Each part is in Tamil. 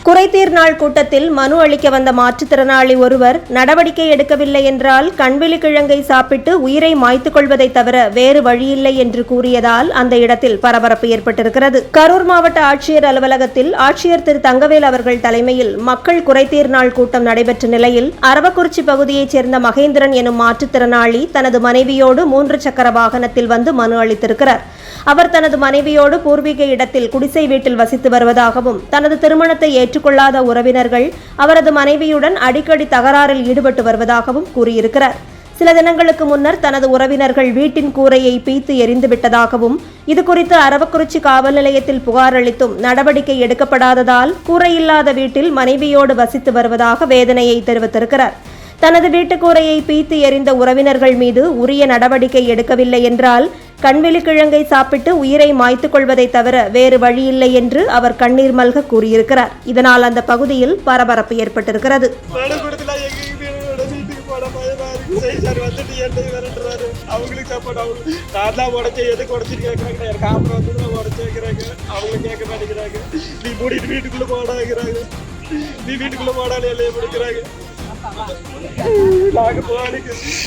குறைதீர் நாள் கூட்டத்தில் மனு அளிக்க வந்த மாற்றுத்திறனாளி ஒருவர் நடவடிக்கை எடுக்கவில்லை என்றால் கண்வெளி கிழங்கை சாப்பிட்டு உயிரை மாய்த்துக் கொள்வதை தவிர வேறு வழியில்லை என்று கூறியதால் அந்த இடத்தில் பரபரப்பு ஏற்பட்டிருக்கிறது. கரூர் மாவட்ட ஆட்சியர் அலுவலகத்தில் ஆட்சியர் திரு தங்கவேல் அவர்கள் தலைமையில் மக்கள் குறைதீர் நாள் கூட்டம் நடைபெற்ற நிலையில் அரவக்குறிச்சி பகுதியைச் சேர்ந்த மகேந்திரன் எனும் மாற்றுத்திறனாளி தனது மனைவியோடு 3 சக்கர வாகனத்தில் வந்து மனு அளித்திருக்கிறார். அவர் தனது மனைவியோடு பூர்வீக இடத்தில் குடிசை வீட்டில் வசித்து வருவதாகவும் தனது திருமணத்தை ஏற்றுக்கொள்ளாத உறவினர்கள் அவரது மனைவியுடன் அடிக்கடி தகராறில் ஈடுபட்டு வருவதாகவும் கூறியிருக்கிறார். சில தினங்களுக்கு முன்னர் தனது உறவினர்கள் வீட்டின் கூரையை பீத்து எரிந்து விட்டதாகவும் இதுகுறித்து அரவக்குறிச்சி காவல் நிலையத்தில் புகார் அளித்தும் நடவடிக்கை எடுக்கப்படாததால் கூரையில்லாத வீட்டில் மனைவியோடு வசித்து வருவதாக வேதனையை தெரிவித்திருக்கிறார். தனது வீட்டு கூரையை பீத்து எறிந்த உறவினர்கள் மீது உரிய நடவடிக்கை எடுக்கவில்லை என்றால் கண்வெளி கிழங்கை சாப்பிட்டு உயிரை மாய்த்துக் கொள்வதை தவிர வேறு வழியில்லை என்று அவர் கண்ணீர் மல்க கூறியிருக்கிறார். இதனால் அந்த பகுதியில் பரபரப்பு ஏற்பட்டிருக்கிறது.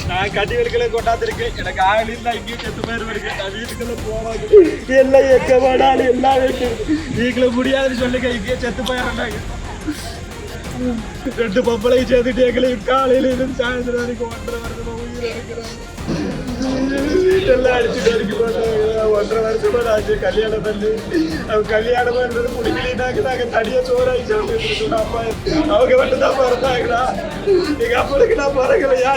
நான் கட்டிகளுக்குள்ள கொண்டாந்துருக்கேன். எனக்கு ஆகல இங்கேயும் 10 பேர் இருக்கு. நான் வீட்டுக்குள்ள போவாங்க எல்லாம் எக்க போனாலும் எல்லாம் வீட்டுல முடியாதுன்னு சொல்லுங்க. இங்கேயே செத்து போயிடறாங்க. 2 பொம்பளை சேர்த்துட்டு எங்களையும் காலையில இருந்து சாயந்தரம் வரைக்கும் 1.5 வருஷமா உயிர் இருக்கிறாங்க. வீட்டெல்லாம் அடிச்சுட்டு வரைக்கும் போட்டாங்க. 1.5 வருஷமா ஆச்சு கல்யாணம் பண்ணி. அவங்க கல்யாணம் பண்றது முடிக்கலைன்னாக்க நாங்க தனியா சோறாகி சாப்பிட்டு அப்பா அவங்க மட்டும் தான் பிறந்தாங்களா. எங்க அப்பனுக்கு நான் பிறக்கலையா?